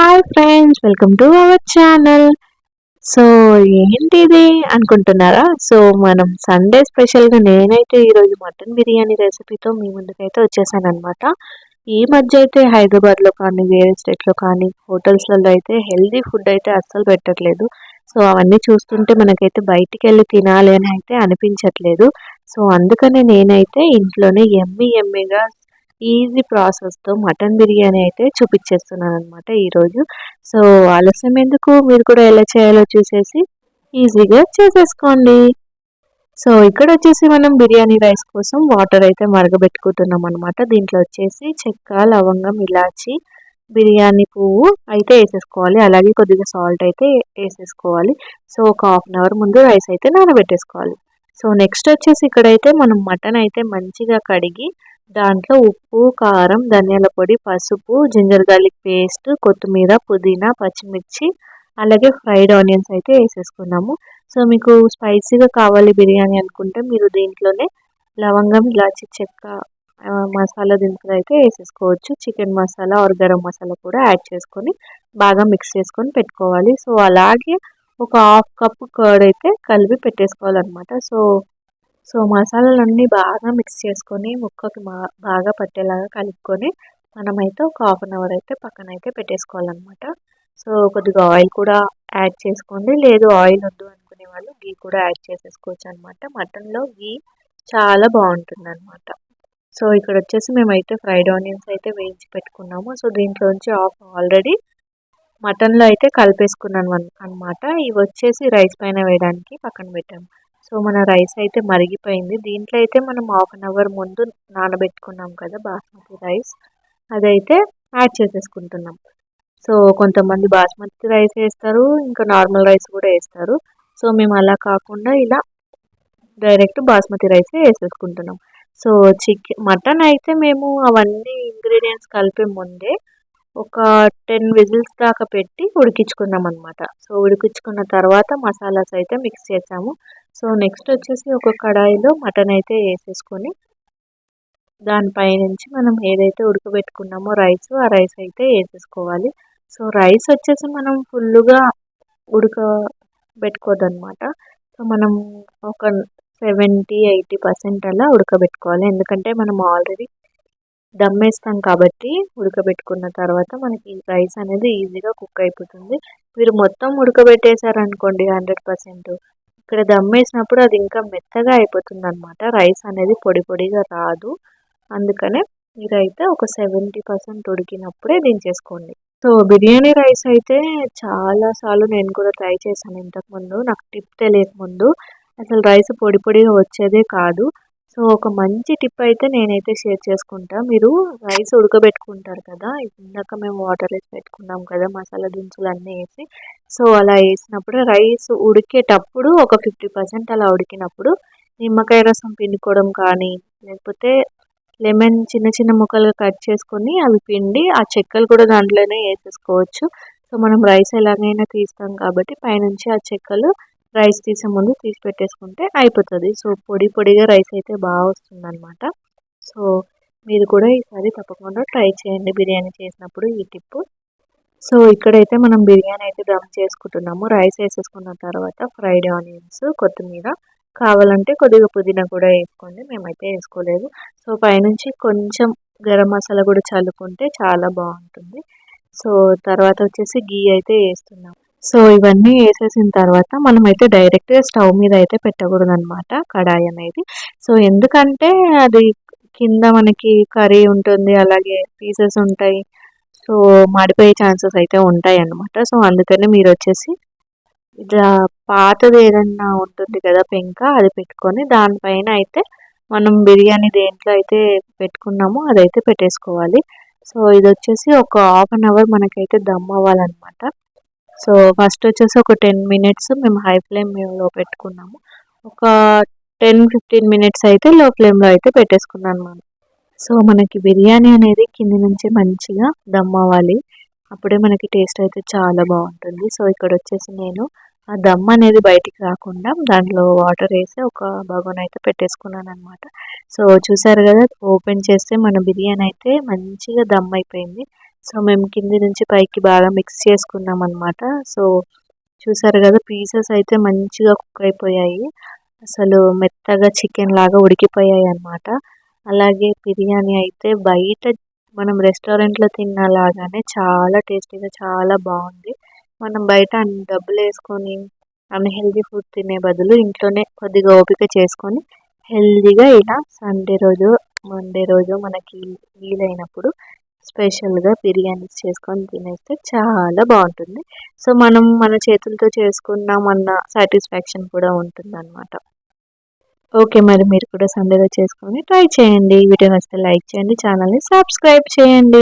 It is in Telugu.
Hi friends, welcome to our channel. So ఏంటిది అనుకుంటున్నారా? సో మనం సండే స్పెషల్గా నేనైతే ఈరోజు మటన్ బిర్యానీ రెసిపీతో మీ ముందుకైతే వచ్చేసాను అనమాట. ఈ మధ్య అయితే హైదరాబాద్లో కానీ వేరే స్టేట్లో కానీ హోటల్స్లలో అయితే హెల్దీ ఫుడ్ అయితే అస్సలు పెట్టట్లేదు. సో అవన్నీ చూస్తుంటే మనకైతే బయటికి వెళ్ళి తినాలి అని అయితే అనిపించట్లేదు. సో అందుకనే నేనైతే ఇంట్లోనే ఎమ్మీగా ఈజీ ప్రాసెస్తో మటన్ బిర్యానీ అయితే చూపించేస్తున్నాను అనమాట ఈరోజు. సో ఆలస్యం ఎందుకు, మీరు కూడా ఎలా చేయాలో చూసేసి ఈజీగా చేసేసుకోండి. సో ఇక్కడ వచ్చేసి మనం బిర్యానీ రైస్ కోసం వాటర్ అయితే మరగబెట్టుకుంటున్నాం అనమాట. దీంట్లో వచ్చేసి చెక్క, లవంగం, ఇలాచి, బిర్యానీ పువ్వు అయితే వేసేసుకోవాలి. అలాగే కొద్దిగా సాల్ట్ అయితే వేసేసుకోవాలి. సో ఒక హాఫ్ అన్ అవర్ ముందు రైస్ అయితే నానబెట్టేసుకోవాలి. సో నెక్స్ట్ వచ్చేసి ఇక్కడైతే మనం మటన్ అయితే మంచిగా కడిగి దాంట్లో ఉప్పు, కారం, ధనియాల పొడి, పసుపు, జింజర్ గార్లిక్ పేస్ట్, కొత్తిమీర, పుదీనా, పచ్చిమిర్చి, అలాగే ఫ్రైడ్ ఆనియన్స్ అయితే వేసేసుకున్నాము. సో మీకు స్పైసీగా కావాలి బిర్యానీ అనుకుంటే మీరు దీంట్లోనే లవంగం, ఇలాచి, చెక్క, మసాలా దినుసులు అయితే వేసేసుకోవచ్చు. చికెన్ మసాలా ఆర్ గరం మసాలా కూడా యాడ్ చేసుకొని బాగా మిక్స్ చేసుకొని పెట్టుకోవాలి. సో అలాగే ఒక హాఫ్ కప్ కర్డ్ అయితే కలిపి పెట్టేసుకోవాలన్నమాట. సో మసాలాలన్నీ బాగా మిక్స్ చేసుకొని ముక్కకి బాగా పట్టేలాగా కలుపుకొని మనమైతే ఒక హాఫ్ అన్ అవర్ అయితే పక్కన అయితే పెట్టేసుకోవాలన్నమాట. సో కొద్దిగా ఆయిల్ కూడా యాడ్ చేసుకోండి, లేదు ఆయిల్ వద్దు అనుకునే వాళ్ళు గీ కూడా యాడ్ చేసేసుకోవచ్చు అనమాట. మటన్లో గీ చాలా బాగుంటుంది అనమాట. సో ఇక్కడ వచ్చేసి మేమైతే ఫ్రైడ్ ఆనియన్స్ అయితే వేయించి పెట్టుకున్నాము. సో దీంట్లోంచి ఆల్రెడీ మటన్లో అయితే కలిపేసుకున్నాను అనమాట. ఇవి వచ్చేసి రైస్ పైన వేయడానికి పక్కన పెట్టాము. సో మన రైస్ అయితే మరిగిపోయింది. దీంట్లో అయితే మనం హాఫ్ అన్ అవర్ ముందు నానబెట్టుకున్నాం కదా బాస్మతి రైస్, అదైతే యాడ్ చేసేసుకుంటున్నాం. సో కొంతమంది బాస్మతి రైస్ వేస్తారు, ఇంకా నార్మల్ రైస్ కూడా వేస్తారు. సో మేము అలా కాకుండా ఇలా డైరెక్ట్ బాస్మతి రైస్ వేసేసుకుంటున్నాం. సో మటన్ అయితే మేము అవన్నీ ఇంగ్రీడియంట్స్ కలిపే ముందే ఒక 10 విజిల్స్ దాకా పెట్టి ఉడికించుకున్నాం అనమాట. సో ఉడికించుకున్న తర్వాత మసాలాస్ అయితే మిక్స్ చేసాము. సో నెక్స్ట్ వచ్చేసి ఒక కడాయిలో మటన్ అయితే వేసేసుకొని దానిపై నుంచి మనం ఏదైతే ఉడకబెట్టుకున్నామో ఆ రైస్ అయితే వేసేసుకోవాలి. సో రైస్ వచ్చేసి మనం ఫుల్గా ఉడకబెట్టుకోవద్దనమాట. సో మనం ఒక 70-80% అలా ఉడకబెట్టుకోవాలి. ఎందుకంటే మనం ఆల్రెడీ దమ్ వేస్తాం కాబట్టి ఉడకబెట్టుకున్న తర్వాత మనకి రైస్ అనేది ఈజీగా కుక్ అయిపోతుంది. మీరు మొత్తం ఉడకబెట్టేశారనుకోండి 100%, ఇక్కడ దమ్ వేసినప్పుడు అది ఇంకా మెత్తగా అయిపోతుంది అనమాట. రైస్ అనేది పొడిగా రాదు. అందుకనే మీరైతే ఒక 70% ఉడికినప్పుడే దించేసుకోండి. సో బిర్యానీ రైస్ అయితే చాలాసార్లు నేను కూడా ట్రై చేశాను ఇంతకుముందు. నాకు టిప్ తెలియకముందు అసలు రైస్ పొడిగా వచ్చేదే కాదు. సో ఒక మంచి టిప్ అయితే నేనైతే షేర్ చేసుకుంటా. మీరు రైస్ ఉడకబెట్టుకుంటారు కదా, ఇందాక మేము వాటర్ వేసి పెట్టుకున్నాం కదా మసాలా దినుసులు అన్నీ వేసి. సో అలా వేసినప్పుడు రైస్ ఉడికేటప్పుడు ఒక 50% అలా ఉడికినప్పుడు నిమ్మకాయ రసం పిండుకోవడం కానీ, లేకపోతే లెమన్ చిన్న ముక్కలుగా కట్ చేసుకొని అవి పిండి ఆ చెక్కలు కూడా దాంట్లోనే వేసేసుకోవచ్చు. సో మనం రైస్ ఎలాగైనా తీస్తాం కాబట్టి పైనుంచి ఆ చెక్కలు రైస్ తీసే ముందు తీసి పెట్టేసుకుంటే అయిపోతుంది. సో పొడిగా రైస్ అయితే బాగా వస్తుంది అనమాట. సో మీరు కూడా ఈసారి తప్పకుండా ట్రై చేయండి బిర్యానీ చేసినప్పుడు ఈ టిప్. సో ఇక్కడైతే మనం బిర్యానీ అయితే దమ్ చేసుకుంటున్నాము. రైస్ వేసేసుకున్న తర్వాత ఫ్రైడ్ ఆనియన్స్, కొత్తిమీర, కావాలంటే కొద్దిగా పుదీనా కూడా వేసుకోండి. మేమైతే వేసుకోలేదు. సో పైనుంచి కొంచెం గరం మసాలా కూడా చల్లుకుంటే చాలా బాగుంటుంది. సో తర్వాత వచ్చేసి గీ అయితే వేస్తున్నాం. సో ఇవన్నీ వేసేసిన తర్వాత మనమైతే డైరెక్ట్గా స్టవ్ మీద అయితే పెట్టకూడదు అనమాట కడాయి అనేది. సో ఎందుకంటే అది కింద మనకి కర్రీ ఉంటుంది, అలాగే పీసెస్ ఉంటాయి. సో మాడిపోయే ఛాన్సెస్ అయితే ఉంటాయి అన్నమాట. సో అందుకని మీరు వచ్చేసి ఇట్లా పాతది ఏదన్నా ఉంటుంది కదా పెంక, అది పెట్టుకొని దానిపైన అయితే మనం బిర్యానీ దేంట్లో అయితే పెట్టుకున్నామో అదైతే పెట్టేసుకోవాలి. సో ఇది వచ్చేసి ఒక హాఫ్ అన్ అవర్ మనకైతే దమ్ అవ్వాలన్నమాట. సో ఫస్ట్ వచ్చేసి ఒక 10 మినిట్స్ మేము హై ఫ్లేమ్లో పెట్టుకున్నాము. ఒక 10-15 మినిట్స్ అయితే లో ఫ్లేమ్లో అయితే పెట్టేసుకున్నాను మనం. సో మనకి బిర్యానీ అనేది కింది నుంచి మంచిగా దమ్ అవ్వాలి, అప్పుడే మనకి టేస్ట్ అయితే చాలా బాగుంటుంది. సో ఇక్కడ వచ్చేసి నేను ఆ దమ్ అనేది బయటికి రాకుండా దాంట్లో వాటర్ వేసి ఒక బగోన్ అయితే పెట్టేసుకున్నాను అనమాట. సో చూసారు కదా, ఓపెన్ చేస్తే మన బిర్యానీ అయితే మంచిగా దమ్ అయిపోయింది. సో మేము కింది నుంచి పైకి బాగా మిక్స్ చేసుకున్నాం అనమాట. సో చూసారు కదా, పీసెస్ అయితే మంచిగా కుక్ అయిపోయాయి. అసలు మెత్తగా చికెన్ లాగా ఉడికిపోయాయి అన్నమాట. అలాగే బిర్యానీ అయితే బయట మనం రెస్టారెంట్లో తిన్నలాగానే చాలా టేస్టీగా చాలా బాగుంది. మనం బయట అన్ని డబ్బులు వేసుకొని అన్‌హెల్తీ ఫుడ్ తినే బదులు ఇంట్లోనే కొద్దిగా ఓపిక చేసుకొని హెల్తీగా ఇలా సండే రోజు, మండే రోజు మనకి వీలైనప్పుడు స్పెషల్‌గా బిర్యానీస్ చేసుకొని తినేస్తే చాలా బాగుంటుంది. సో మనం మన చేతులతో చేసుకున్నామన్న సాటిస్ఫాక్షన్ కూడా ఉంటుందన్నమాట. ఓకే. మరి మీరు కూడా సండేలో చేసుకొని ట్రై చేయండి. వీడియో నచ్చితే లైక్ చేయండి. ఛానల్‌ని సబ్స్క్రైబ్ చేయండి.